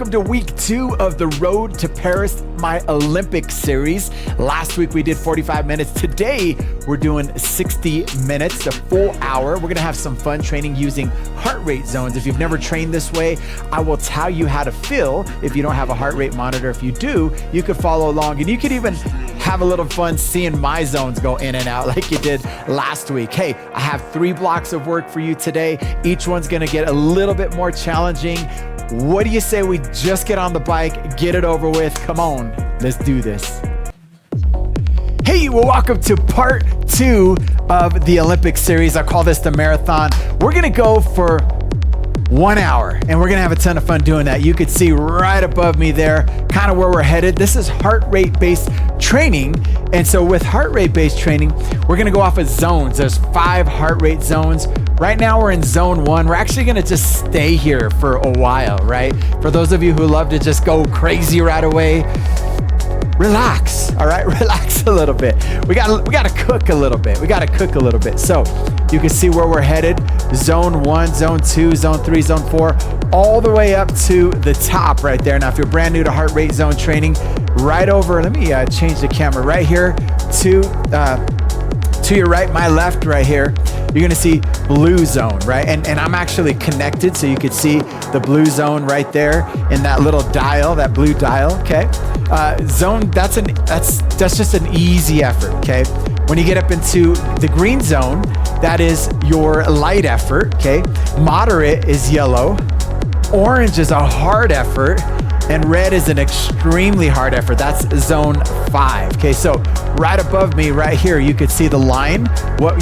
welcome to week 2 of the Road to Paris, my Olympic series. Last week we did 45 minutes. Today we're doing 60 minutes, a full hour. We're gonna have some fun training using heart rate zones. If you've never trained this way, I will tell you how to feel if you don't have a heart rate monitor. If you do, you could follow along and you could even have a little fun seeing my zones go in and out like you did last week. Hey, I have 3 blocks of work for you today. Each one's gonna get a little bit more challenging. What do you say we just get on the bike, get it over with? Come on, let's do this. Hey, well, welcome to part 2 of the Olympic series. I call this the marathon. We're gonna go for 1 hour and we're gonna have a ton of fun doing that. You could see right above me there, kind of where we're headed. This is heart rate based training. And so with heart rate based training, we're gonna go off of zones. There's 5 heart rate zones. Right now we're in zone 1. We're actually gonna just stay here for a while, right? For those of you who love to just go crazy right away, relax, all right? Relax a little bit. We gotta cook a little bit. So you can see where we're headed. Zone 1, zone 2, zone 3, zone 4, all the way up to the top right there. Now, if you're brand new to heart rate zone training, right over, let me change the camera right here to your right, my left right here, you're gonna see blue zone, right? And I'm actually connected, so you could see the blue zone right there in that little dial, that blue dial, okay? Zone, that's just an easy effort, okay? When you get up into the green zone, that is your light effort, okay? Moderate is yellow, orange is a hard effort, and red is an extremely hard effort. That's zone 5. Okay, so right above me, right here, you could see the line, what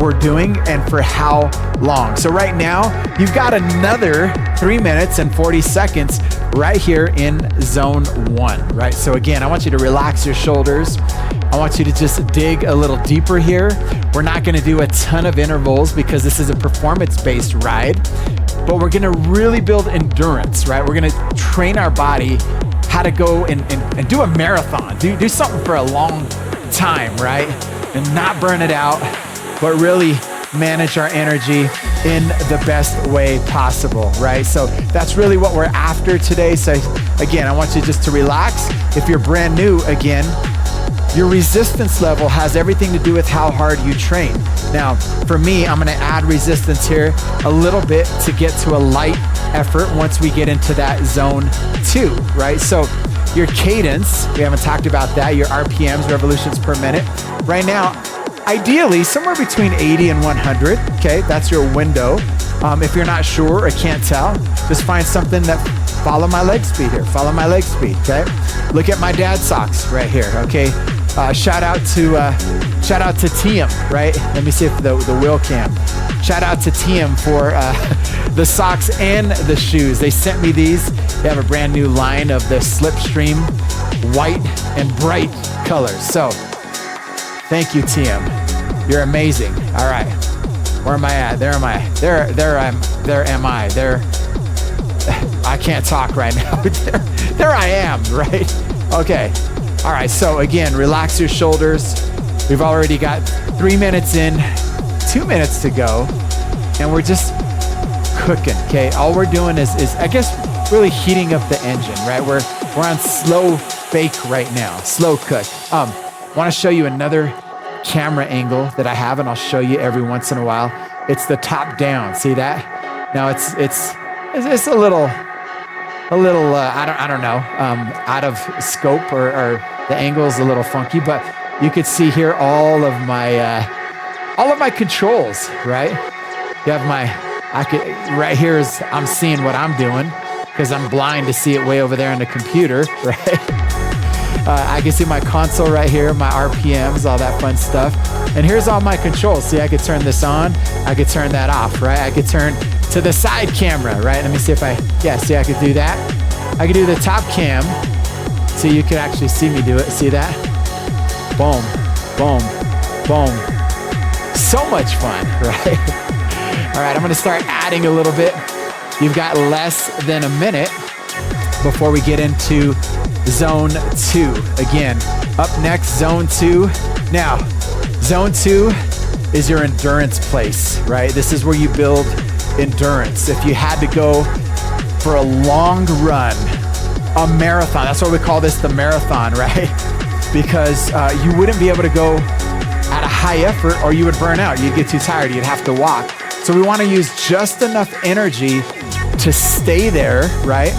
we're doing and for how long. So right now, you've got another 3 minutes and 40 seconds right here in zone 1, right? So again, I want you to relax your shoulders. I want you to just dig a little deeper here. We're not gonna do a ton of intervals because this is a performance-based ride, but we're gonna really build endurance, right? We're gonna train our body how to go and do a marathon, do something for a long time, right? And not burn it out, but really manage our energy in the best way possible, right? So that's really what we're after today. So again, I want you just to relax. If you're brand new, again, your resistance level has everything to do with how hard you train. Now, for me, I'm gonna add resistance here a little bit to get to a light effort once we get into that zone 2, right? So your cadence, we haven't talked about that, your RPMs, revolutions per minute. Right now, ideally, somewhere between 80 and 100, okay? That's your window. If you're not sure or can't tell, just find something that, follow my leg speed here, okay? Look at my dad's socks right here, okay? Shout out to Tiem, right? Let me see if the wheel cam. Shout out to Tiem for the socks and the shoes. They sent me these. They have a brand new line of the Slipstream white and bright colors. So thank you, Tiem. You're amazing. All right, where am I at? There am I. There am I. I can't talk right now. there I am, right? Okay. All right, so again, relax your shoulders. We've already got 3 minutes in, 2 minutes to go, and we're just cooking, okay? All we're doing is I guess, really heating up the engine, right? We're on slow bake right now, slow cook. Want to show you another camera angle that I have, and I'll show you every once in a while. It's the top down, see that? Now it's a little, I don't know, out of scope or the angle is a little funky, but you could see here all of my controls, right? You have right here is, I'm seeing what I'm doing because I'm blind to see it way over there on the computer, right? I can see my console right here, my RPMs, all that fun stuff. And here's all my controls. See, I could turn this on, I could turn that off, right? I could turn to the side camera, right? Let me see if see, I could do that. I could do the top cam, so you can actually see me do it. See that? Boom, boom, boom. So much fun, right? All right, I'm gonna start adding a little bit. You've got less than a minute before we get into zone 2. Again, up next, zone 2. Now, zone 2 is your endurance place, right? This is where you build endurance. If you had to go for a long run, a marathon. That's why we call this the marathon, right? Because you wouldn't be able to go at a high effort or you would burn out. You'd get too tired. You'd have to walk. So we want to use just enough energy to stay there, right?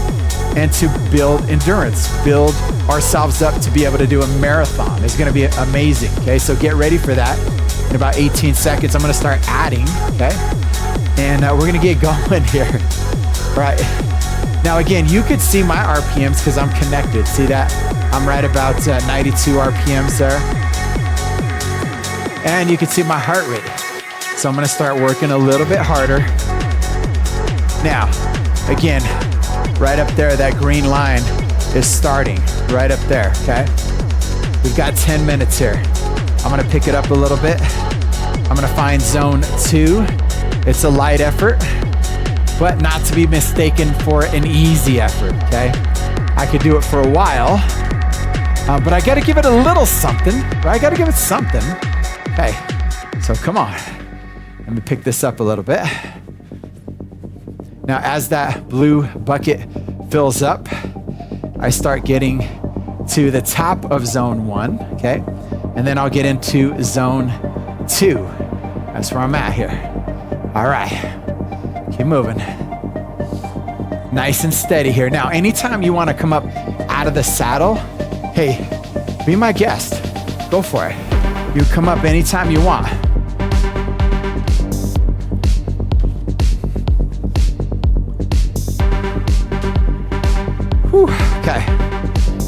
And to build endurance, build ourselves up to be able to do a marathon. It's going to be amazing, okay? So get ready for that. In about 18 seconds, I'm going to start adding, okay? And we're going to get going here, right? Now, again, you could see my RPMs because I'm connected. See that? I'm right about 92 RPMs there. And you can see my heart rate. So I'm going to start working a little bit harder. Now, again, right up there, that green line is starting right up there, okay? We've got 10 minutes here. I'm gonna pick it up a little bit. I'm gonna find zone 2. It's a light effort, but not to be mistaken for an easy effort, okay? I could do it for a while, but I gotta give it a little something, right? I gotta give it something. Okay, so come on. Let me pick this up a little bit. Now, as that blue bucket fills up, I start getting to the top of zone 1, okay? And then I'll get into zone 2. That's where I'm at here. All right, keep moving. Nice and steady here. Now, anytime you want to come up out of the saddle, hey, be my guest. Go for it. You come up anytime you want. Whew, okay.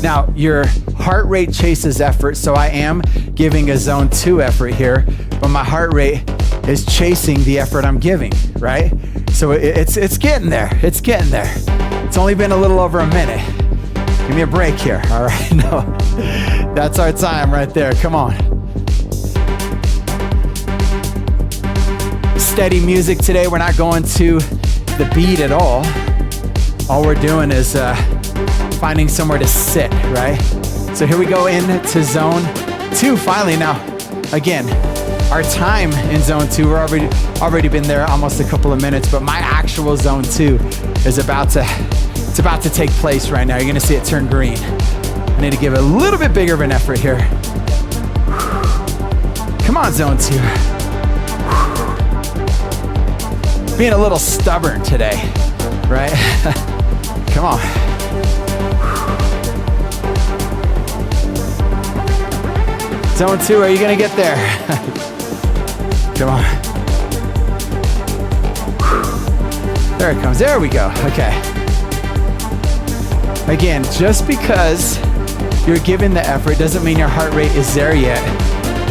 Now, your heart rate chases effort, so I am giving a zone 2 effort here, but my heart rate is chasing the effort I'm giving, right? So it's getting there. It's getting there. It's only been a little over a minute. Give me a break here, all right? No, that's our time right there. Come on. Steady music today. We're not going to the beat at all. All we're doing is finding somewhere to sit, right? So here we go into zone 2 finally. Now, again, our time in zone 2, we're already been there almost a couple of minutes, but my actual zone 2 is about to take place right now. You're gonna see it turn green. I need to give it a little bit bigger of an effort here. Come on, zone 2. Being a little stubborn today, right? Come on. Zone 2, are you gonna get there? Come on. There it comes, there we go, okay. Again, just because you're giving the effort doesn't mean your heart rate is there yet.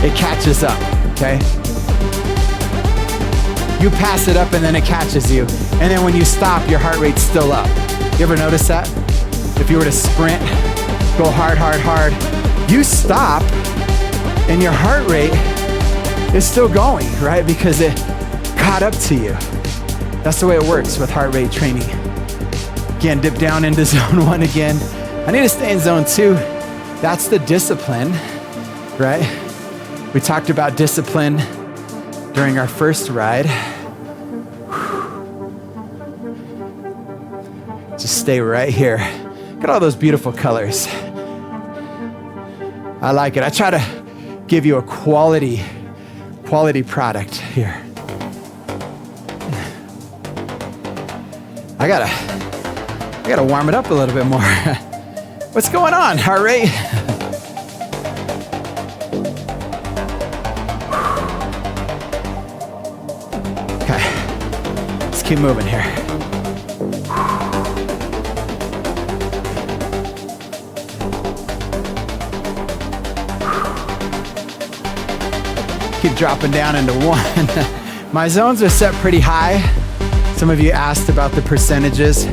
It catches up, okay? You pass it up and then it catches you. And then when you stop, your heart rate's still up. You ever notice that? If you were to sprint, go hard, hard, hard, you stop and your heart rate is still going, right? Because it caught up to you. That's the way it works with heart rate training. Again, dip down into zone 1 again. I need to stay in zone 2. That's the discipline, right? We talked about discipline during our first ride. Just stay right here. Look at all those beautiful colors. I like it. I try to give you a quality product here. I gotta warm it up a little bit more. What's going on, heart rate? Okay, let's keep moving here. Keep dropping down into 1. My zones are set pretty high. Some of you asked about the percentages.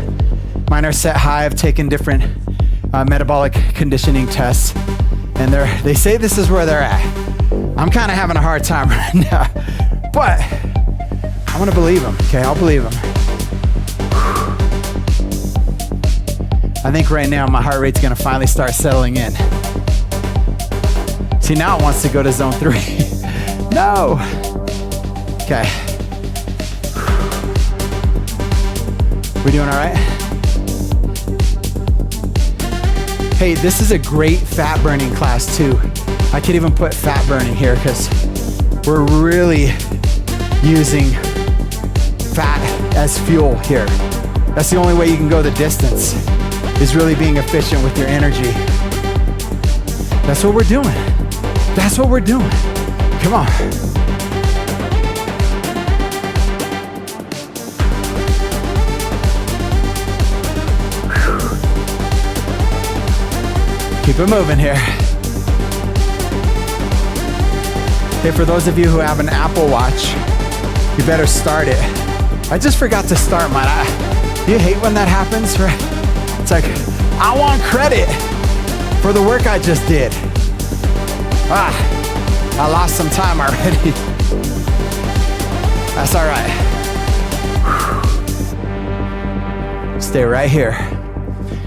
Mine are set high. I've taken different metabolic conditioning tests, and they say this is where they're at. I'm kind of having a hard time right now, but I'm gonna believe them, okay? I'll believe them. I think right now my heart rate's gonna finally start settling in. See, now it wants to go to zone 3. No. Okay. We doing all right? Hey, this is a great fat burning class too. I could even put fat burning here because we're really using fat as fuel here. That's the only way you can go the distance, is really being efficient with your energy. That's what we're doing. That's what we're doing. Come on. Keep it moving here. Hey, for those of you who have an Apple Watch, you better start it. I just forgot to start mine. You hate when that happens, right? It's like, I want credit for the work I just did. I lost some time already. That's all right. Stay right here.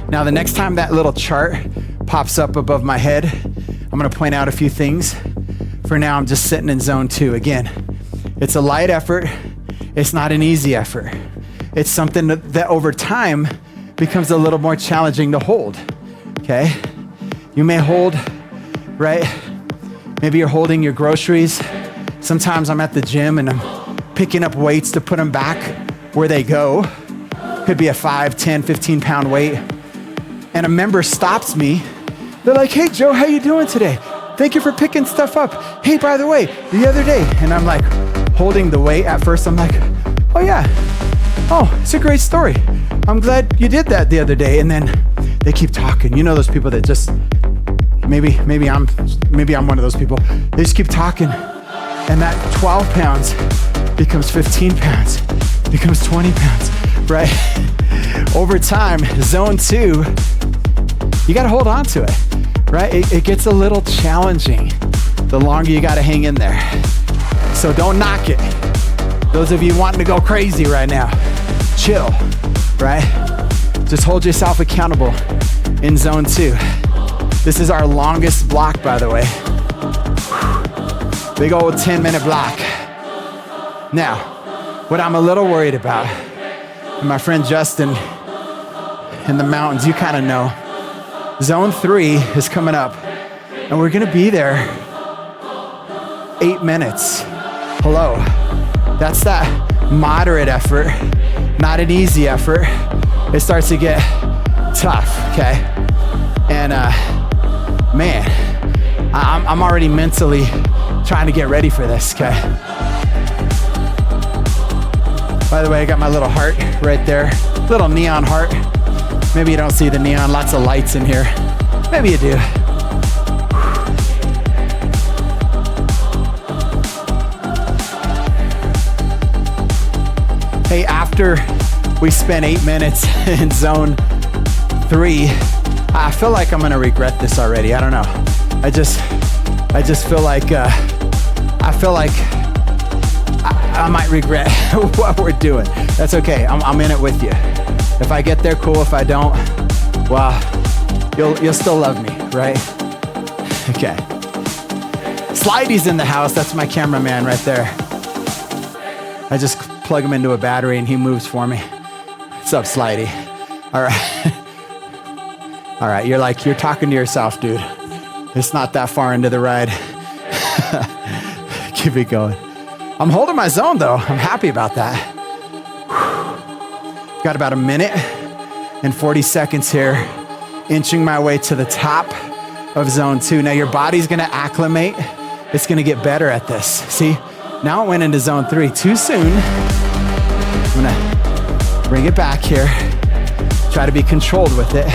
Now, the next time that little chart pops up above my head, I'm gonna point out a few things. For now, I'm just sitting in zone 2. Again, it's a light effort. It's not an easy effort. It's something that over time becomes a little more challenging to hold, okay? You may hold, right? Maybe you're holding your groceries. Sometimes I'm at the gym and I'm picking up weights to put them back where they go. Could be a 5, 10, 15 pound weight. And a member stops me. They're like, hey, Joe, how you doing today? Thank you for picking stuff up. Hey, by the way, the other day, and I'm like holding the weight. At first, I'm like, oh yeah, oh, it's a great story. I'm glad you did that the other day. And then they keep talking. You know those people that just, maybe I'm one of those people. They just keep talking, and that 12 pounds becomes 15 pounds, becomes 20 pounds, right? Over time, zone 2, you gotta hold on to it, right? It gets a little challenging the longer you gotta hang in there. So don't knock it. Those of you wanting to go crazy right now, chill, right? Just hold yourself accountable in zone 2. This is our longest block, by the way. Big old 10-minute block. Now, what I'm a little worried about, and my friend Justin in the mountains, you kind of know, zone 3 is coming up, and we're gonna be there 8 minutes. Hello. That's that moderate effort, not an easy effort. It starts to get tough, okay? And man, I'm already mentally trying to get ready for this, okay? By the way, I got my little heart right there, little neon heart. Maybe you don't see the neon, lots of lights in here. Maybe you do. Hey, after we spent 8 minutes in zone 3, I feel like I'm gonna regret this already. I don't know. I just feel like I might regret what we're doing. That's okay. I'm in it with you. If I get there, cool. If I don't, well, you'll still love me, right? Okay. Slidey's in the house. That's my cameraman right there. I just plug him into a battery and he moves for me. What's up, Slidey? All right. All right, you're talking to yourself, dude. It's not that far into the ride. Keep it going. I'm holding my zone though. I'm happy about that. Got about 1 minute and 40 seconds here, inching my way to the top of zone 2. Now your body's gonna acclimate. It's gonna get better at this. See, now it went into zone 3 too soon. I'm gonna bring it back here. Try to be controlled with it.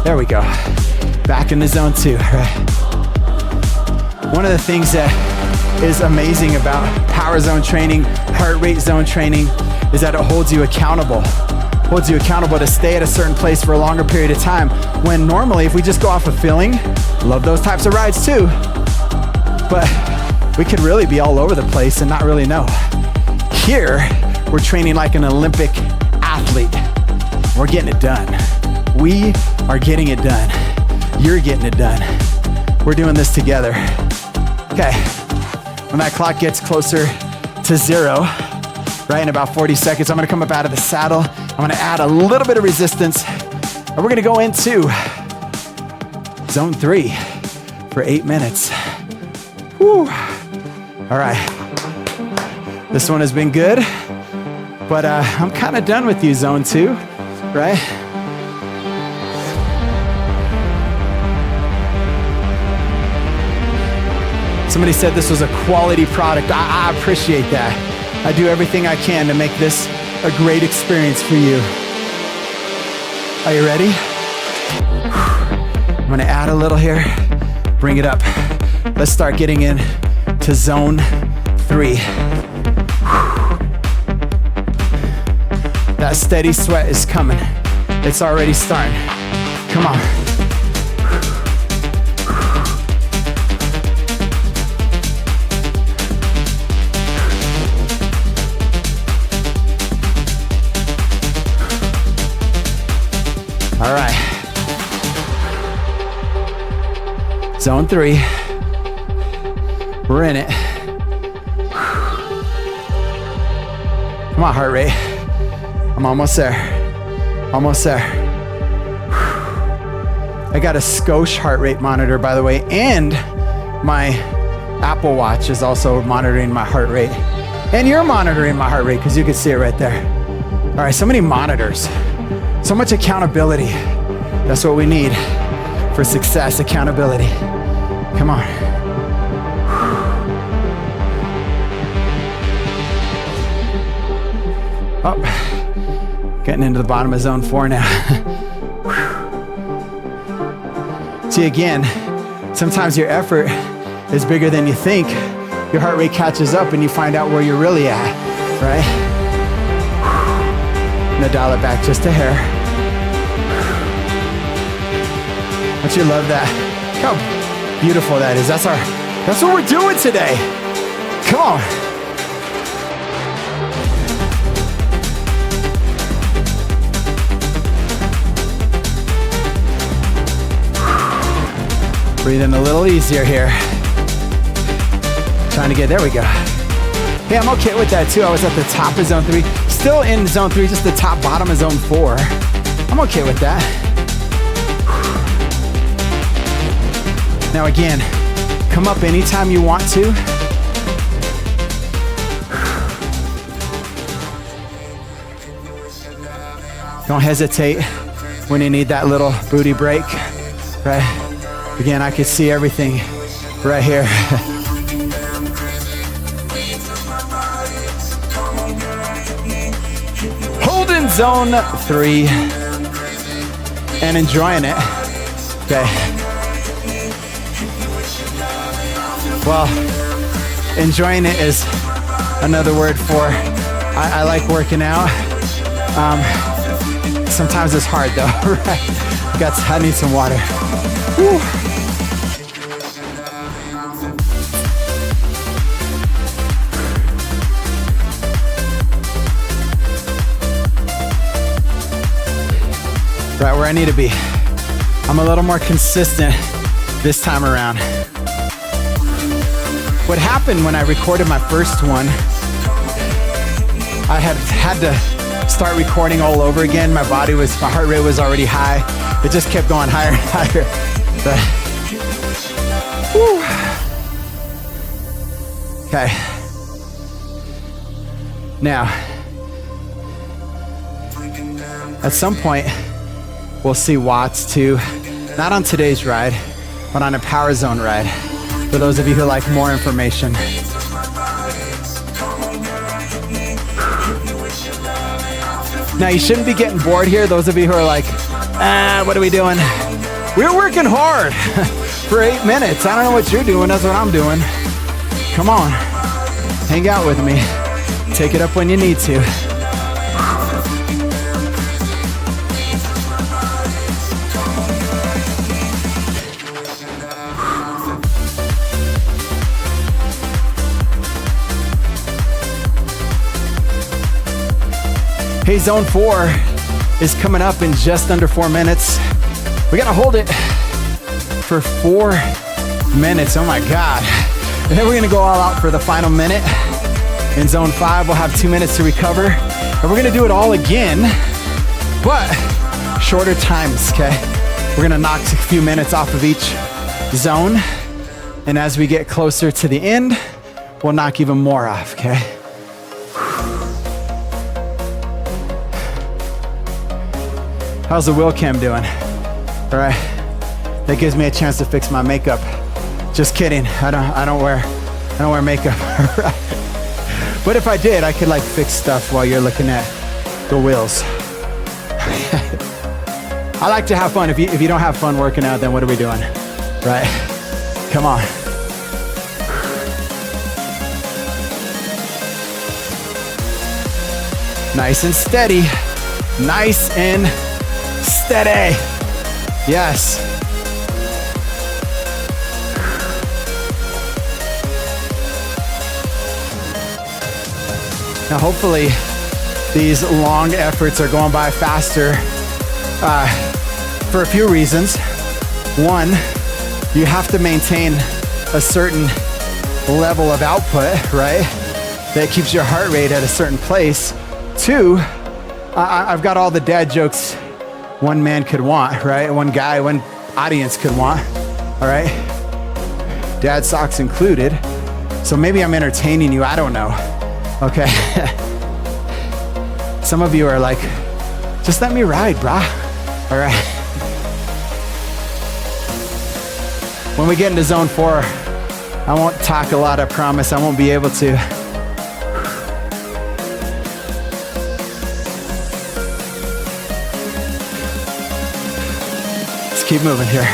There we go. Back into zone 2, right? One of the things that is amazing about power zone training, heart rate zone training, is that it holds you accountable. Holds you accountable to stay at a certain place for a longer period of time. When normally, if we just go off of feeling, love those types of rides too, but we could really be all over the place and not really know. Here, we're training like an Olympic athlete. We're getting it done. We are getting it done. You're getting it done. We're doing this together. Okay, when that clock gets closer to 0, right? In about 40 seconds, I'm gonna come up out of the saddle. I'm gonna add a little bit of resistance, and we're gonna go into zone 3 for 8 minutes. Whew. All right. This one has been good, but I'm kind of done with you, zone 2, right? Somebody said this was a quality product. I appreciate that. I do everything I can to make this a great experience for you. Are you ready? I'm gonna add a little here, bring it up. Let's start getting in to zone 3. That steady sweat is coming. It's already starting. Come on. All right. Zone 3. We're in it. Come on, heart rate. I'm almost there. Almost there. I got a Scosh heart rate monitor, by the way, and my Apple Watch is also monitoring my heart rate. And you're monitoring my heart rate because you can see it right there. All right, so many monitors. So much accountability. That's what we need for success, accountability. Come on. Oh, getting into the bottom of zone 4 now. See, again, sometimes your effort is bigger than you think. Your heart rate catches up and you find out where you're really at, right? I'm gonna dial it back just a hair. Don't you love that? Look how beautiful that is. That's what we're doing today. Come on. Breathing a little easier here. Trying to get, there we go. Hey, I'm okay with that too. I was at the top of zone 3. Still in zone 3, just the top bottom of zone 4. I'm okay with that. Now again, come up anytime you want to. Don't hesitate when you need that little booty break, right? Again, I can see everything right here. Holding zone 3 and enjoying it. Okay. Well, enjoying it is another word for I like working out. Sometimes it's hard though, right? I need some water. Whew. Right where I need to be. I'm a little more consistent this time around. What happened when I recorded my first one, I had to start recording all over again. My heart rate was already high. It just kept going higher and higher. But, whew. Okay. Now, at some point, we'll see watts too. Not on today's ride, but on a Power Zone ride. For those of you who like more information. Now you shouldn't be getting bored here. Those of you who are like, what are we doing? We're working hard for 8 minutes. I don't know what you're doing. That's what I'm doing. Come on, hang out with me. Take it up when you need to. Hey, zone 4 is coming up in just under 4 minutes. We gotta hold it for 4 minutes, oh my God. And then we're gonna go all out for the final minute. In zone 5, we'll have 2 minutes to recover. And we're gonna do it all again, but shorter times, okay? We're gonna knock a few minutes off of each zone. And as we get closer to the end, we'll knock even more off, okay? How's the wheel cam doing? All right, that gives me a chance to fix my makeup. Just kidding, I don't wear makeup. But if I did, I could like fix stuff while you're looking at the wheels. I like to have fun. If you don't have fun working out, then what are we doing, right? Come on. Nice and steady. Nice and steady. Yes. Now hopefully these long efforts are going by faster for a few reasons. One, you have to maintain a certain level of output, right? That keeps your heart rate at a certain place. Two, I've got all the dad jokes one man could want, right? One audience could want, all right? Dad socks included. So maybe I'm entertaining you, I don't know, okay? Some of you are like, just let me ride, brah, all right? When we get into zone 4, I won't talk a lot, I promise. I won't be able to. Let's keep moving here.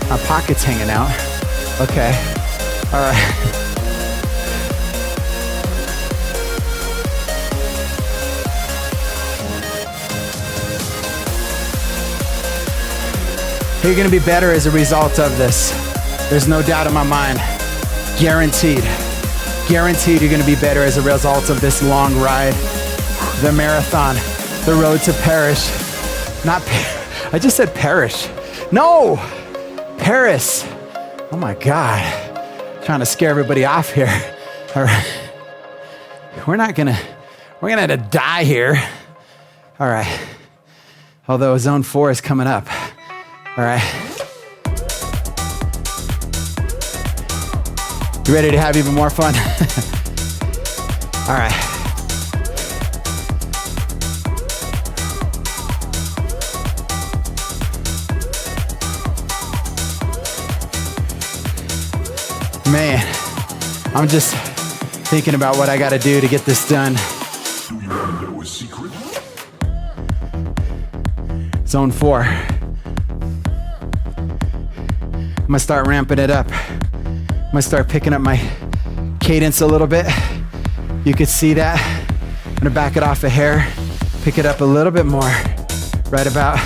My pocket's hanging out. Okay, all right. You're gonna be better as a result of this. There's no doubt in my mind. Guaranteed. Guaranteed you're gonna be better as a result of this long ride. The marathon, the road to Paris. I just said Paris. No, Paris. Oh my God. Trying to scare everybody off here. All right. We're gonna have to die here. All right. Although zone 4 is coming up. All right. You ready to have even more fun? All right. Man, I'm just thinking about what I got to do to get this done. Do you want to know a secret? Zone 4. I'm gonna start ramping it up. I'm gonna start picking up my cadence a little bit. You could see that. I'm gonna back it off a hair, pick it up a little bit more. Right about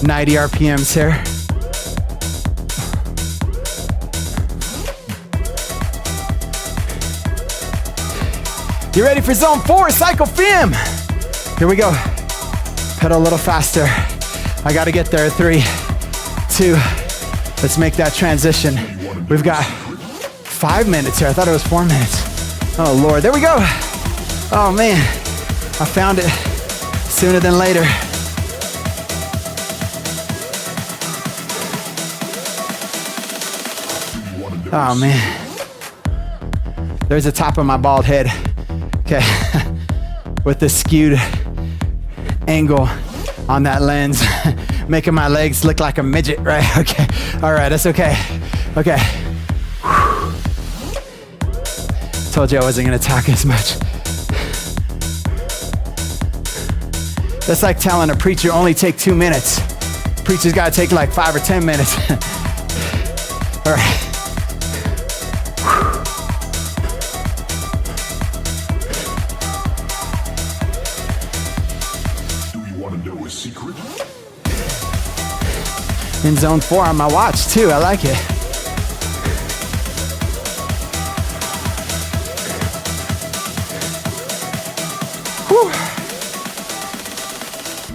90 RPMs here. You ready for zone 4, cycle fem? Here we go. Pedal a little faster. I gotta get there, 3, 2, let's make that transition. We've got 5 minutes here. I thought it was 4 minutes. Oh Lord, there we go. Oh man, I found it sooner than later. Oh man. There's the top of my bald head. Okay, with the skewed angle on that lens, making my legs look like a midget, right? Okay, all right, that's okay. Okay. Told you I wasn't gonna talk as much. That's like telling a preacher only take 2 minutes. Preacher's gotta take like 5 or 10 minutes. All right. In zone 4 on my watch too, I like it. Whew.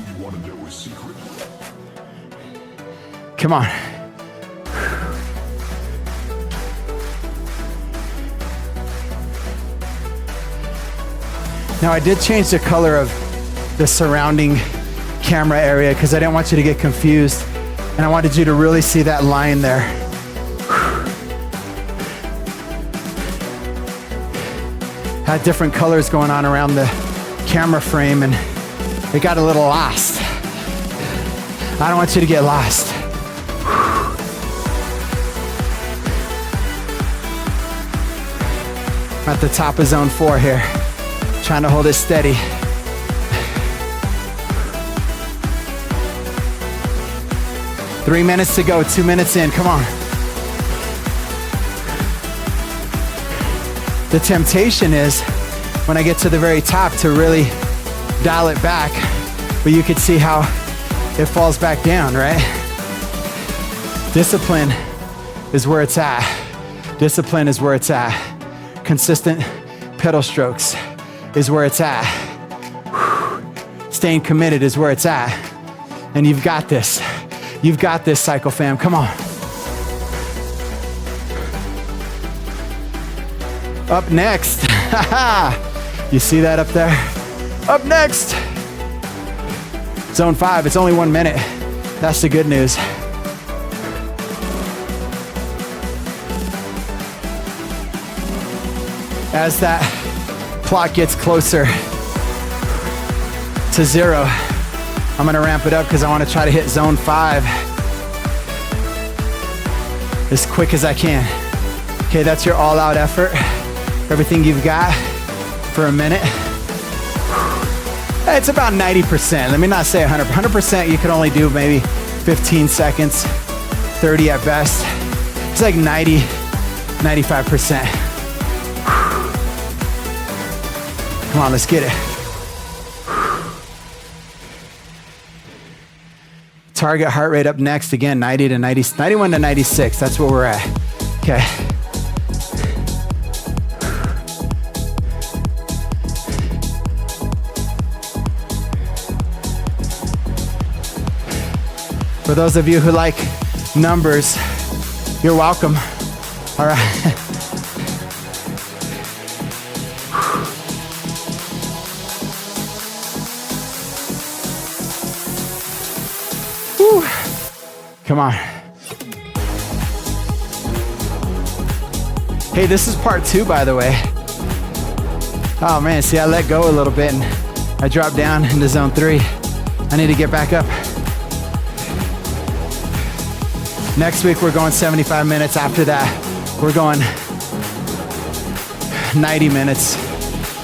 You want to know a secret? Come on. Now I did change the color of the surrounding camera area because I didn't want you to get confused, and I wanted you to really see that line there. Had different colors going on around the camera frame, and it got a little lost. I don't want you to get lost. I'm at the top of zone 4 here, trying to hold it steady. Three minutes to go, 2 minutes in, come on. The temptation is, when I get to the very top, to really dial it back, but you could see how it falls back down, right? Discipline is where it's at. Discipline is where it's at. Consistent pedal strokes is where it's at. Staying committed is where it's at. And you've got this. You've got this, Cycle Fam. Come on. Up next. You see that up there? Up next. Zone 5. It's only 1 minute. That's the good news. As that clock gets closer to 0, I'm gonna ramp it up because I want to try to hit zone 5 as quick as I can. Okay, that's your all-out effort. Everything you've got for a minute. It's about 90%. Let me not say 100%. 100% you could only do maybe 15 seconds, 30 at best. It's like 90, 95%. Come on, let's get it. Target heart rate up next, again, 90 to 90, 91 to 96, that's where we're at. Okay. For those of you who like numbers, you're welcome. All right. Whew. Come on. Hey, this is part 2, by the way. Oh man, see, I let go a little bit and I dropped down into zone 3. I need to get back up. Next week, we're going 75 minutes. After that, we're going 90 minutes.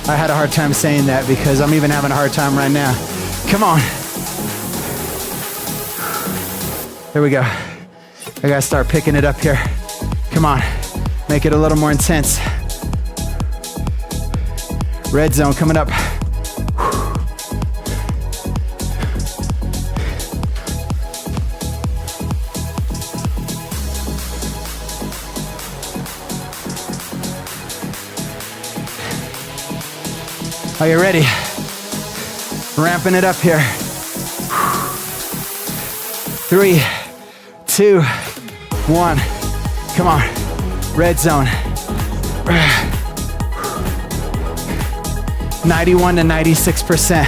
I had a hard time saying that because I'm even having a hard time right now. Come on. There we go. I gotta start picking it up here. Come on. Make it a little more intense. Red zone coming up. Are you ready? Ramping it up here. 3, 2, 1. Come on. Red zone. 91 to 96%.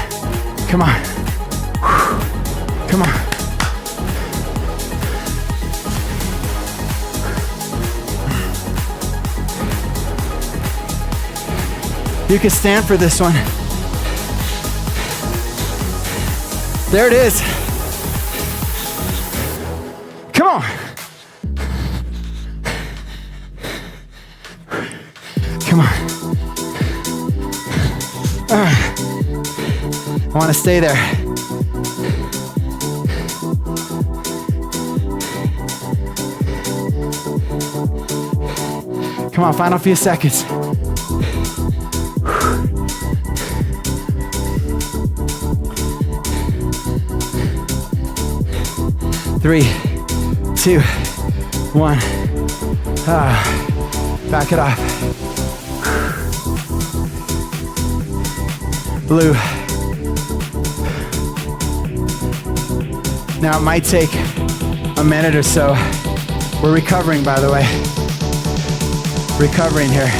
Come on. Come on. You can stand for this one. There it is. Come on. Come on. I want to stay there. Come on, final few seconds. 3, 2, 1. Back it off. Blue. Now it might take a minute or so. We're recovering, by the way. Recovering here.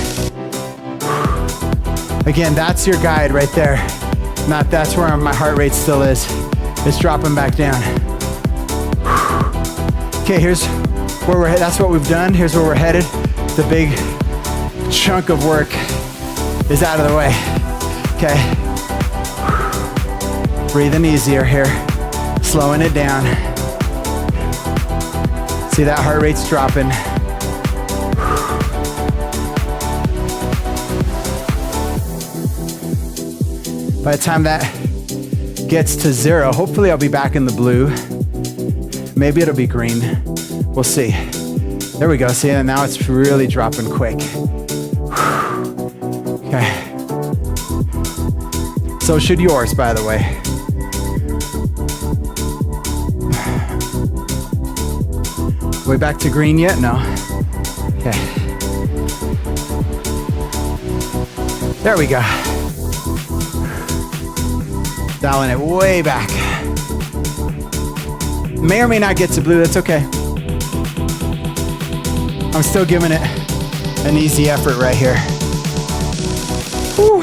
Again, that's your guide right there. That's where my heart rate still is. It's dropping back down. Okay, here's where we're headed. That's what we've done. Here's where we're headed. The big chunk of work is out of the way. Okay. Breathing easier here. Slowing it down. See that heart rate's dropping. By the time that gets to 0, hopefully I'll be back in the blue. Maybe it'll be green. We'll see. There we go. See, and now it's really dropping quick. Okay. So should yours, by the way. We back to green yet? No. Okay. There we go. Dialing it way back. May or may not get to blue, that's okay. I'm still giving it an easy effort right here. Whew.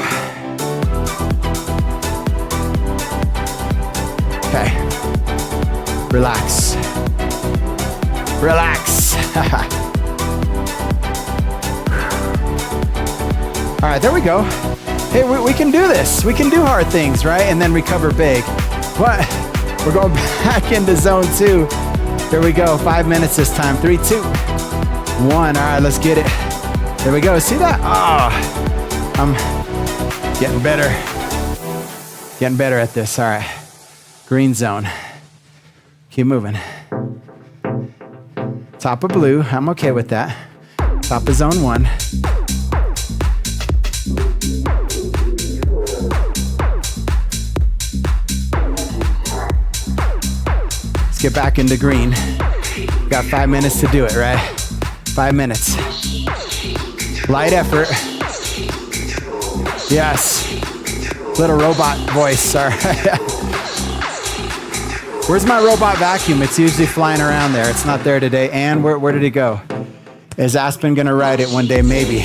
Okay. Relax. Relax. All right, there we go. Hey, we can do this. We can do hard things, right? And then recover big. But we're going back into zone 2. There we go. 5 minutes this time. 3, 2, 1. All right, let's get it. There we go. See that? Oh, I'm getting better. Getting better at this. All right. Green zone. Keep moving. Top of blue. I'm okay with that. Top of zone 1. Get back into green. Got 5 minutes to do it, right? 5 minutes. Light effort. Yes. Little robot voice, all right. Where's my robot vacuum? It's usually flying around there. It's not there today. And where did it go? Is Aspen gonna ride it one day? Maybe.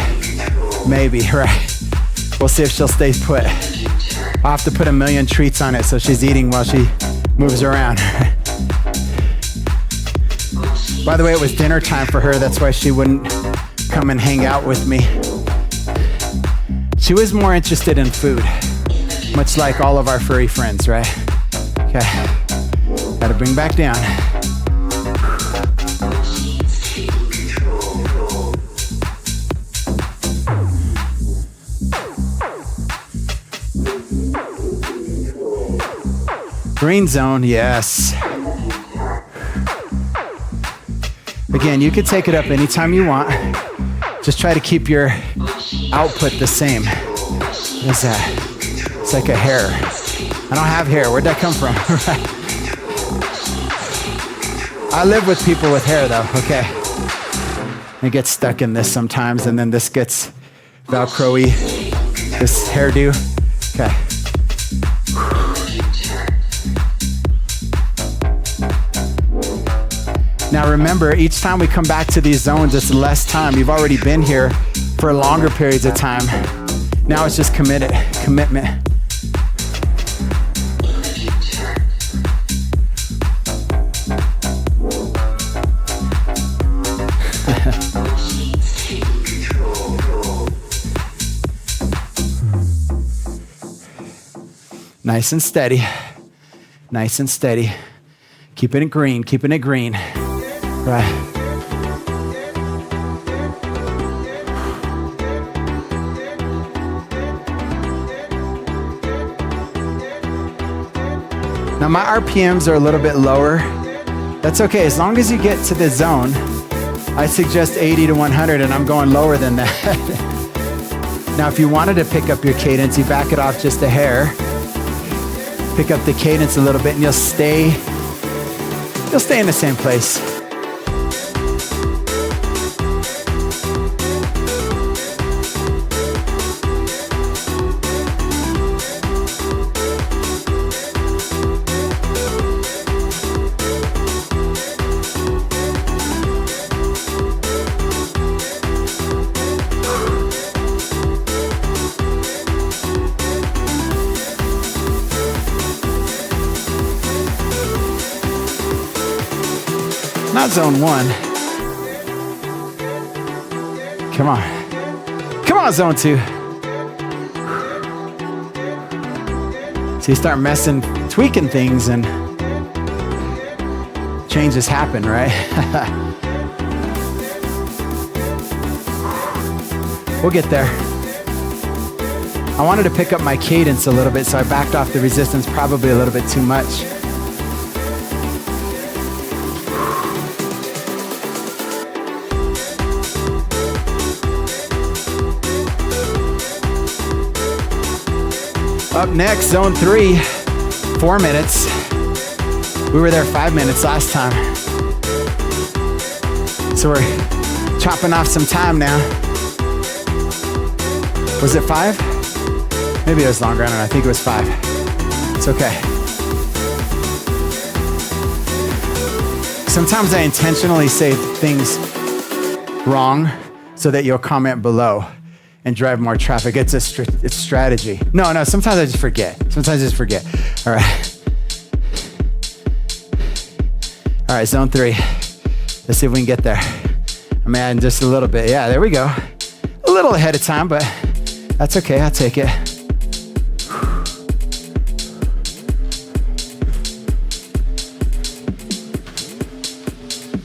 Maybe, right? We'll see if she'll stay put. I'll have to put a million treats on it so she's eating while she moves around. By the way, it was dinner time for her. That's why she wouldn't come and hang out with me. She was more interested in food, much like all of our furry friends, right? Okay, gotta bring back down. Green zone, yes. Again, you can take it up anytime you want. Just try to keep your output the same. What is that? It's like a hair. I don't have hair. Where'd that come from? I live with people with hair though, okay. I get stuck in this sometimes and then this gets Velcro-y, this hairdo. Okay. Now remember, each time we come back to these zones, it's less time. You've already been here for longer periods of time. Now it's just commitment. Nice and steady. Nice and steady. Keeping it green, keeping it green. Right. Now my RPMs are a little bit lower. That's okay, as long as you get to the zone. I suggest 80 to 100 and I'm going lower than that. Now if you wanted to pick up your cadence, you back it off just a hair. Pick up the cadence a little bit and you'll stay in the same place. not zone 1. Come on. Come on, zone 2. So you start tweaking things and changes happen, right? We'll get there. I wanted to pick up my cadence a little bit, so I backed off the resistance probably a little bit too much. Up next, zone 3, 4 minutes. We were there 5 minutes last time. So we're chopping off some time now. Was it 5? Maybe it was longer, I don't know, I think it was 5. It's okay. Sometimes I intentionally say things wrong so that you'll comment below and drive more traffic. It's strategy. No, sometimes I just forget. All right, zone 3. Let's see if we can get there. I'm adding just a little bit. Yeah, there we go. A little ahead of time, but that's okay, I'll take it.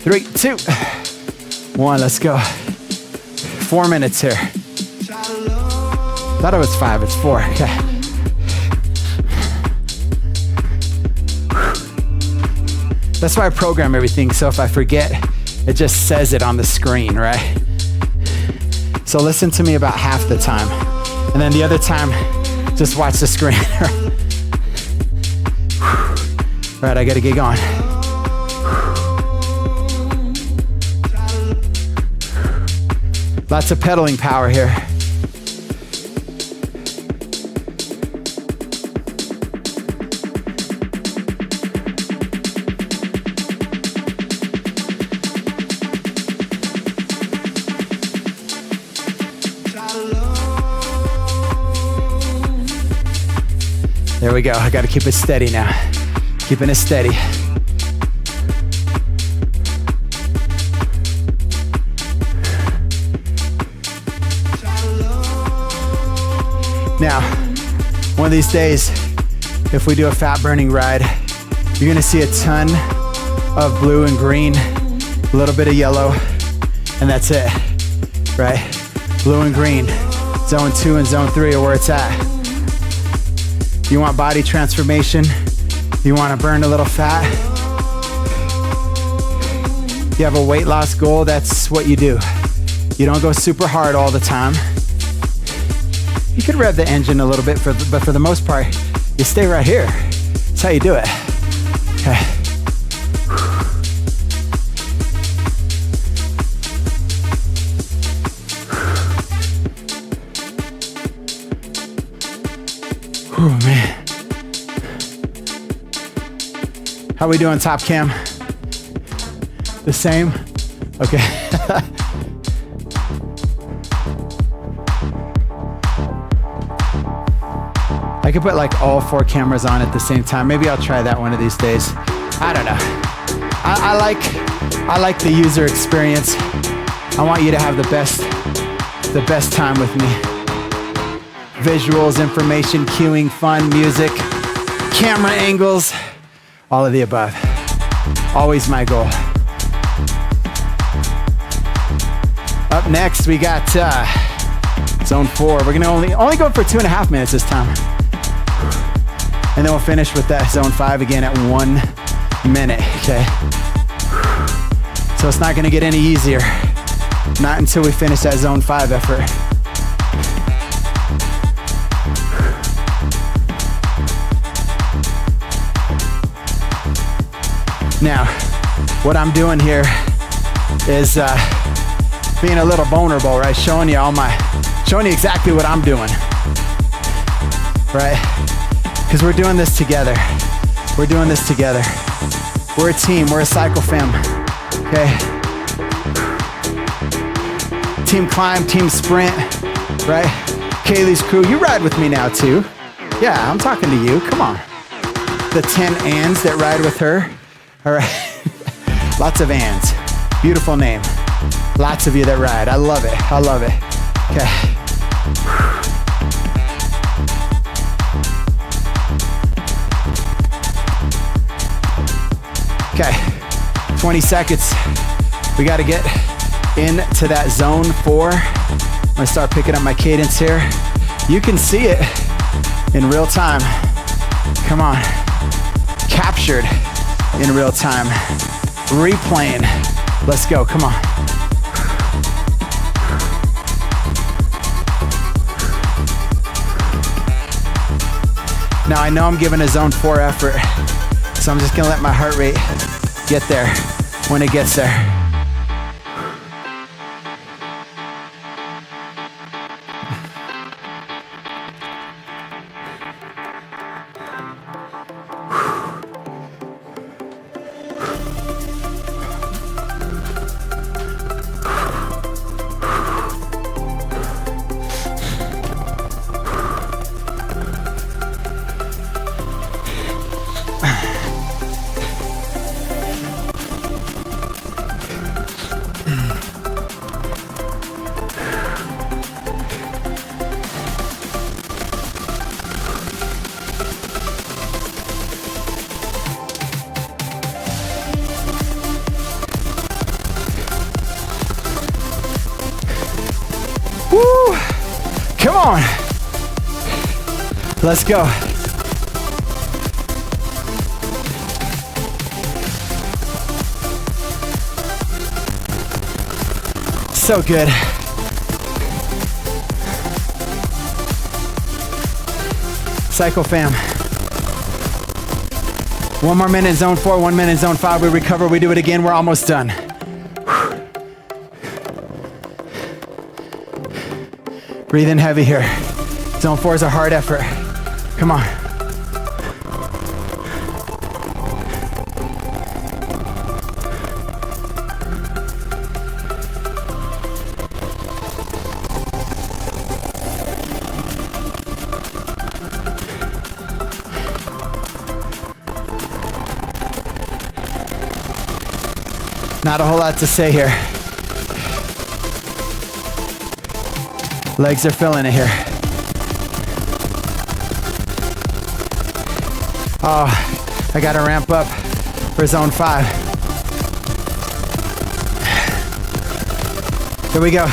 3, 2, 1, let's go. 4 minutes here. Thought it was 5, it's 4, okay. That's why I program everything, so if I forget, it just says it on the screen, right? So listen to me about half the time, and then the other time, just watch the screen. Right, I gotta get going. Lots of pedaling power here. There we go. I got to keep it steady now. Keeping it steady. Now, one of these days, if we do a fat burning ride, you're gonna see a ton of blue and green, a little bit of yellow, and that's it, right? Blue and green. Zone 2 and zone 3 are where it's at. You want body transformation? You wanna burn a little fat? You have a weight loss goal, that's what you do. You don't go super hard all the time. You could rev the engine a little bit, but for the most part, you stay right here. That's how you do it. Okay. Oh man. How we doing, Top Cam? The same? Okay. I could put like all 4 cameras on at the same time. Maybe I'll try that one of these days. I don't know. I like the user experience. I want you to have the best time with me. Visuals, information, cueing, fun, music, camera angles, all of the above. Always my goal. Up next, we got zone 4. We're gonna only go for 2.5 minutes this time. And then we'll finish with that zone 5 again at 1 minute, okay? So it's not gonna get any easier. Not until we finish that zone 5 effort. Now, what I'm doing here is being a little vulnerable, right? Showing you exactly what I'm doing, right? Because we're doing this together. We're doing this together. We're a team, we're a cycle fam, okay? Team climb, team sprint, right? Kaylee's crew, you ride with me now too. Yeah, I'm talking to you, come on. The 10 ands that ride with her, all right? Lots of ands. Beautiful name. Lots of you that ride. I love it. I love it. Okay. Okay. 20 seconds. We got to get into that zone 4. I'm gonna start picking up my cadence here. You can see it in real time. Come on. Captured in real time. Replaying. Let's go, come on. Now I know I'm giving a zone 4 effort, so I'm just gonna let my heart rate get there when it gets there. Woo! Come on. Let's go. So good. Cycle fam. 1 more minute in zone 4, 1 minute in zone 5. We recover, we do it again. We're almost done. Breathe in heavy here. Zone 4 is a hard effort. Come on. Not a whole lot to say here. Legs are feeling it here. Oh, I gotta ramp up for zone 5. Here we go.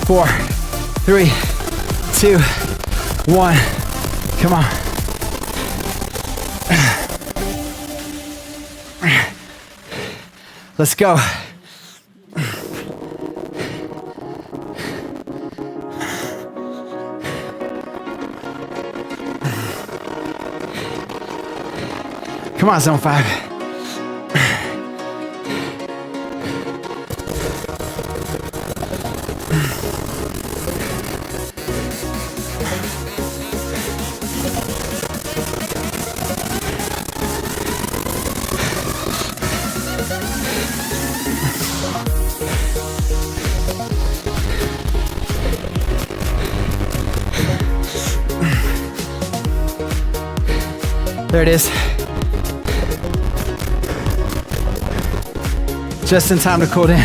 Four, 3, 2, 1. Come on. Let's go. Come on, zone 5. There it is. Just in time to cool down.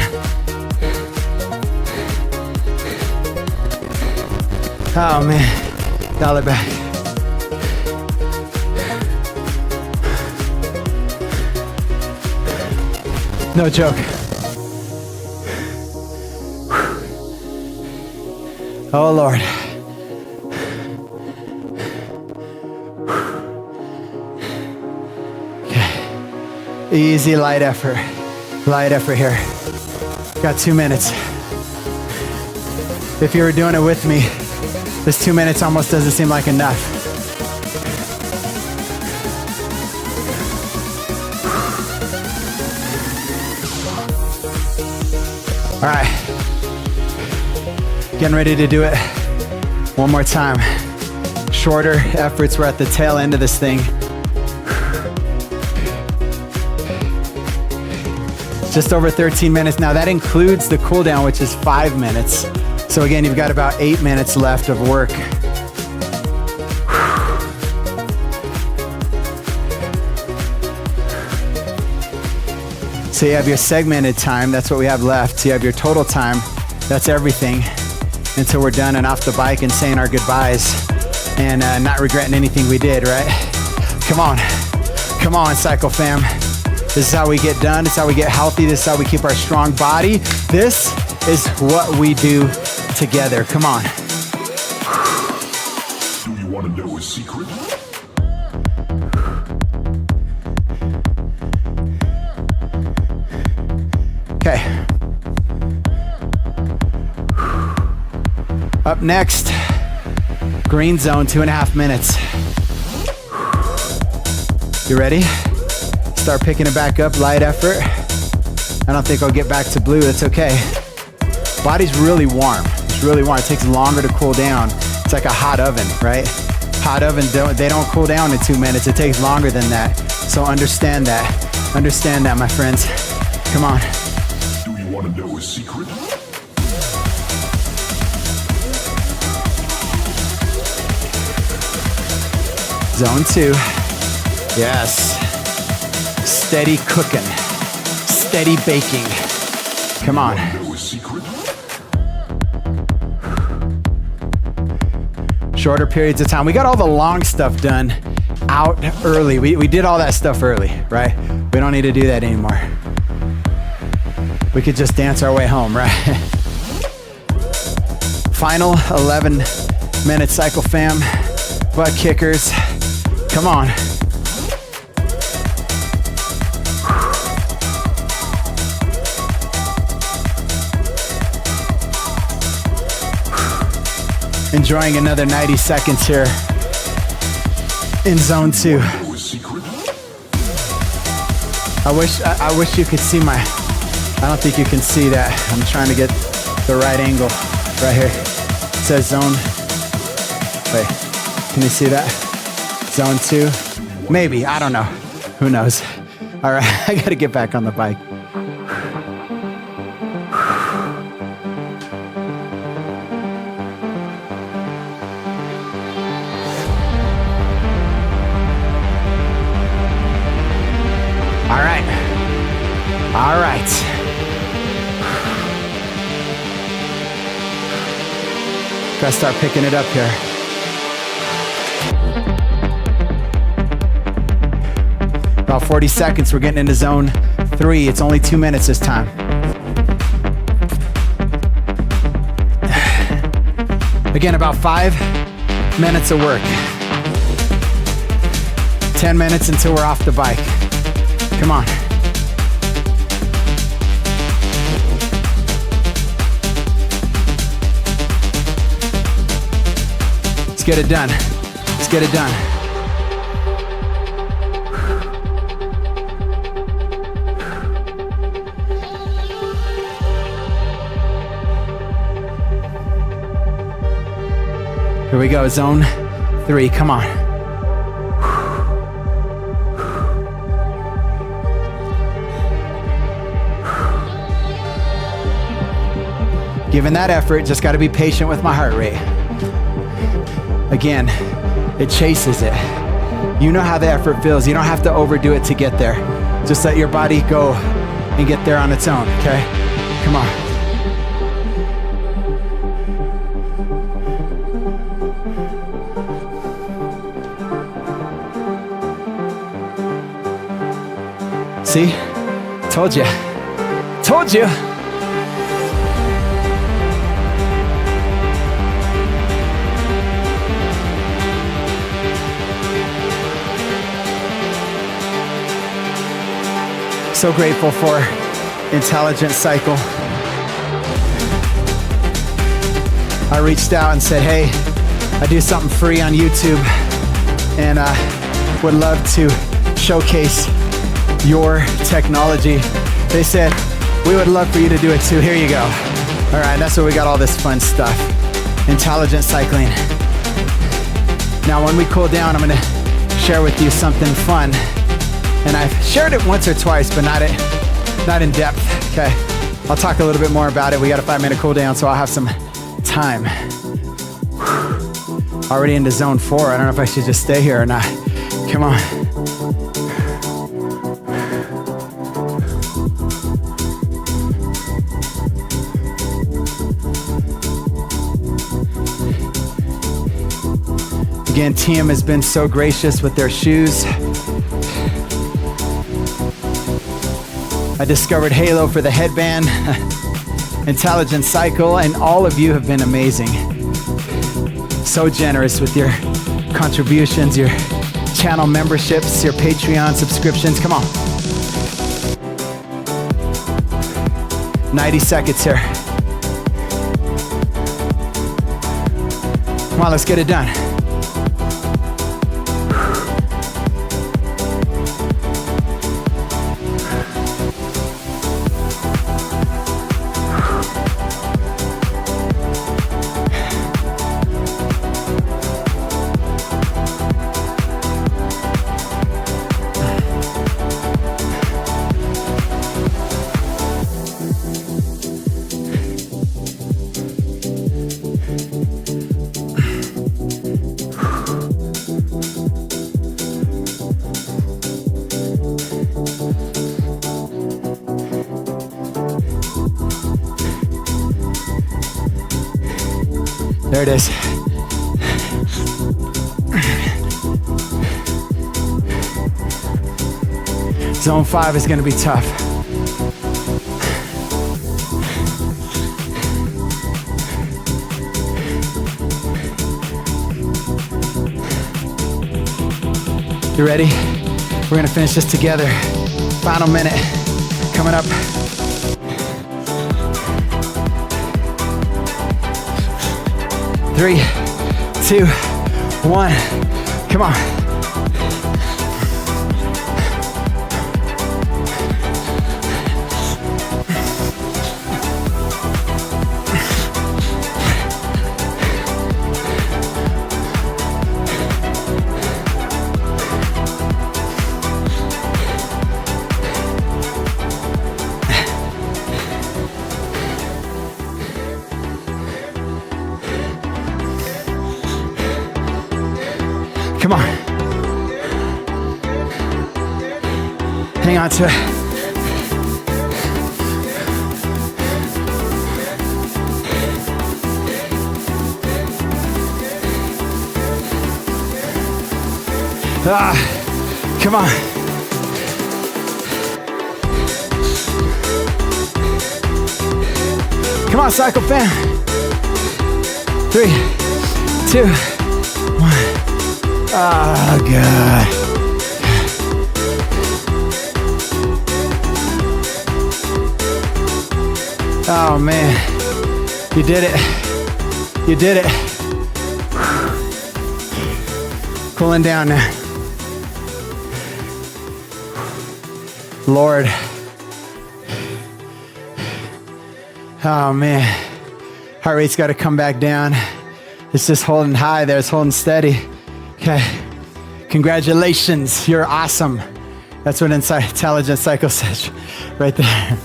Oh man, dial it back. No joke. Oh Lord. Easy, light effort. Light effort here. Got 2 minutes. If you were doing it with me, this 2 minutes almost doesn't seem like enough. All right. Getting ready to do it one more time. Shorter efforts. We're at the tail end of this thing. Just over 13 minutes. Now that includes the cool down, which is 5 minutes. So again, you've got about 8 minutes left of work. So you have your segmented time, that's what we have left. So you have your total time, that's everything, until we're done and off the bike and saying our goodbyes and not regretting anything we did, right? Come on, Cycle Fam. This is how we get done, this is how we get healthy, this is how we keep our strong body. This is what we do together, come on. Do you want to know a secret? Okay. Up next, green zone, 2.5 minutes. You ready? Start picking it back up, light effort. I don't think I'll get back to blue, that's okay. Body's really warm, it's really warm. It takes longer to cool down. It's like a hot oven, right? Hot oven, they don't cool down in 2 minutes. It takes longer than that. So understand that, my friends. Come on. Do you want to know a secret? Zone 2. Yes. Steady cooking. Steady baking. Come on. Know a secret? Shorter periods of time. We got all the long stuff done out early. We did all that stuff early, right? We don't need to do that anymore. We could just dance our way home, right? Final 11 minute Cycle Fam. Butt kickers. Come on. Enjoying another 90 seconds here in zone 2. I wish you could see my, I don't think you can see that. I'm trying to get the right angle right here. It says zone, wait, can you see that? Zone 2, maybe, I don't know, who knows. All right, I gotta get back on the bike. All right. Gotta start picking it up here. About 40 seconds, we're getting into zone 3. It's only 2 minutes this time. Again, about 5 minutes of work. 10 minutes until we're off the bike. Come on. Let's get it done. Let's get it done. Here we go, zone 3, come on. Given that effort, just gotta be patient with my heart rate. Again, it chases it. You know how the effort feels. You don't have to overdo it to get there. Just let your body go and get there on its own, okay? Come on. See? Told you. Told you. So grateful for Intelligent Cycle. I reached out and said, hey, I do something free on YouTube and would love to showcase your technology. They said, we would love for you to do it too. Here you go. All right, that's where we got all this fun stuff. Intelligent cycling. Now, when we cool down, I'm gonna share with you something fun. And I've shared it once or twice, but not in depth, okay? I'll talk a little bit more about it. We got a 5-minute cool down, so I'll have some time. Already into zone 4. I don't know if I should just stay here or not. Come on. Again, team has been so gracious with their shoes. I discovered Halo for the headband, Intelligent Cycle, and all of you have been amazing. So generous with your contributions, your channel memberships, your Patreon subscriptions. Come on. 90 seconds here. Come on, let's get it done. There it is. Zone 5 is going to be tough. You ready? We're going to finish this together. Final minute coming up. Three, 2, 1, come on. Come on. Hang on to it. Come on. Come on, Cycle fam. 3, 2, 1. Oh, God. Oh, man. You did it. You did it. Cooling down now. Lord. Oh, man. Heart rate's got to come back down. It's just holding high there. It's holding steady. Okay, congratulations, you're awesome. That's what Intelligent Cycle says right there.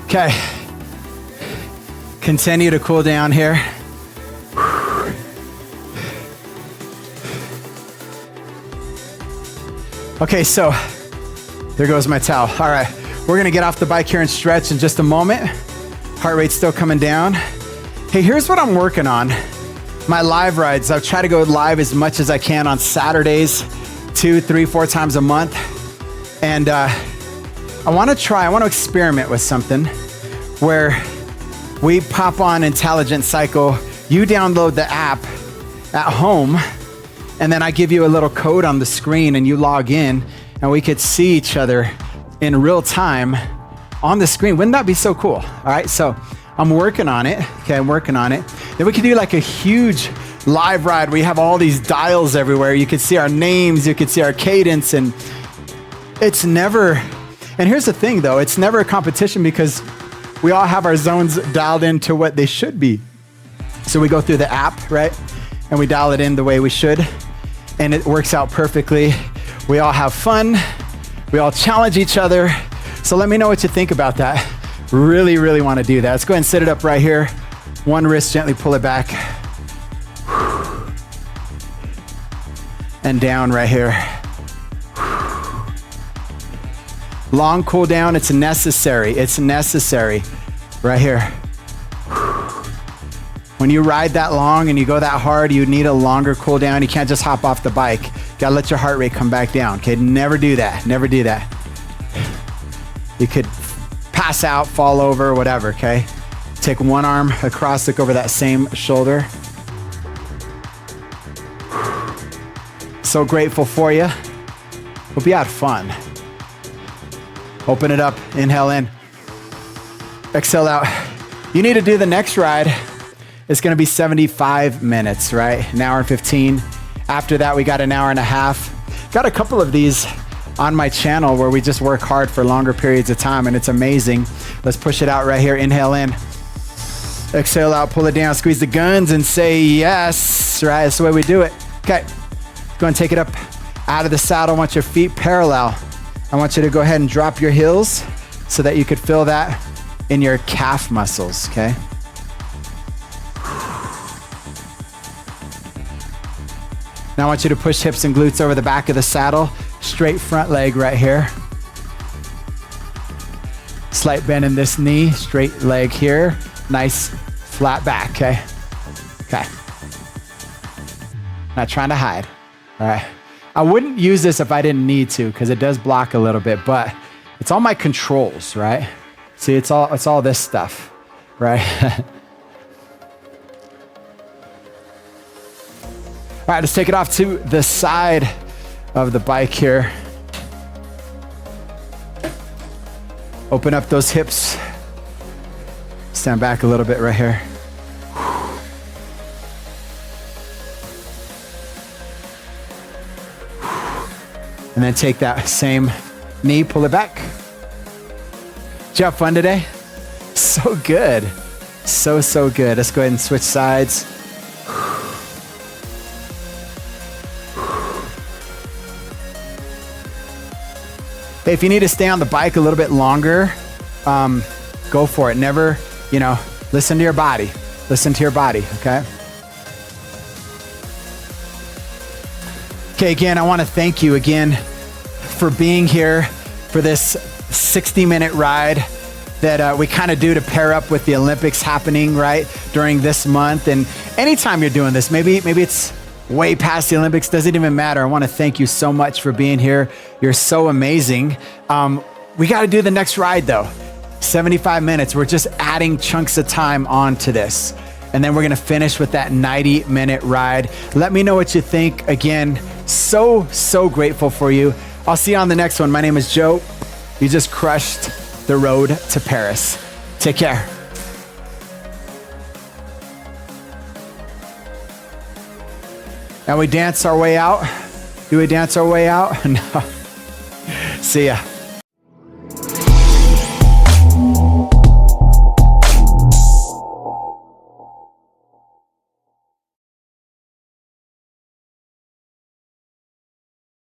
Okay, continue to cool down here. Okay, so there goes my towel. All right, we're gonna get off the bike here and stretch in just a moment. Heart rate's still coming down. Hey, here's what I'm working on. My live rides, I'll try to go live as much as I can on Saturdays, 2, 3, 4 times a month. And I want to experiment with something where we pop on Intelligent Cycle, you download the app at home, and then I give you a little code on the screen and you log in and we could see each other in real time on the screen. Wouldn't that be so cool? All right, so I'm working on it. Okay, I'm working on it. Then we could do like a huge live ride where you have all these dials everywhere. You could see our names, you could see our cadence, and it's never, and here's the thing though, it's never a competition because we all have our zones dialed into what they should be. So we go through the app, right? And we dial it in the way we should, and it works out perfectly. We all have fun. We all challenge each other. So let me know what you think about that. Really, really want to do that. Let's go ahead and sit it up right here. One wrist, gently pull it back. And down right here. Long cool down, it's necessary. It's necessary. Right here. When you ride that long and you go that hard, you need a longer cool down. You can't just hop off the bike. Gotta let your heart rate come back down, okay? Never do that, never do that. You could pass out, fall over, whatever, okay? Take one arm across, look over that same shoulder. So grateful for you. Hope you had fun. Open it up, inhale in. Exhale out. You need to do the next ride. It's gonna be 75 minutes, right? An hour and 15. After that, we got an hour and a half. Got a couple of these on my channel where we just work hard for longer periods of time, and it's amazing. Let's push it out right here. Inhale in. Exhale out, pull it down, squeeze the guns and say yes, right? That's the way we do it. Okay, go and take it up out of the saddle. I want your feet parallel. I want you to go ahead and drop your heels so that you could feel that in your calf muscles, okay? Now I want you to push hips and glutes over the back of the saddle, straight front leg right here. Slight bend in this knee, straight leg here, nice flat back, okay? Okay. Not trying to hide, all right? I wouldn't use this if I didn't need to because it does block a little bit, but it's all my controls, right? See, it's all this stuff, right? All right, let's take it off to the side of the bike here. Open up those hips. Stand back a little bit right here. And then take that same knee, pull it back. Did you have fun today? So good. So good. Let's go ahead and switch sides. Hey, if you need to stay on the bike a little bit longer, go for it. Never, listen to your body. Listen to your body, okay? Okay, again, I want to thank you again for being here for this 60-minute ride that we kind of do to pair up with the Olympics happening, right, during this month. And anytime you're doing this, maybe it's way past the Olympics, doesn't even matter. I want to thank you so much for being here. You're so amazing. We got to do the next ride though. 75 minutes. We're just adding chunks of time onto this. And then we're going to finish with that 90-minute ride. Let me know what you think. Again, so grateful for you. I'll see you on the next one. My name is Joe. You just crushed the road to Paris. Take care. And we dance our way out. Do we dance our way out? No. See ya.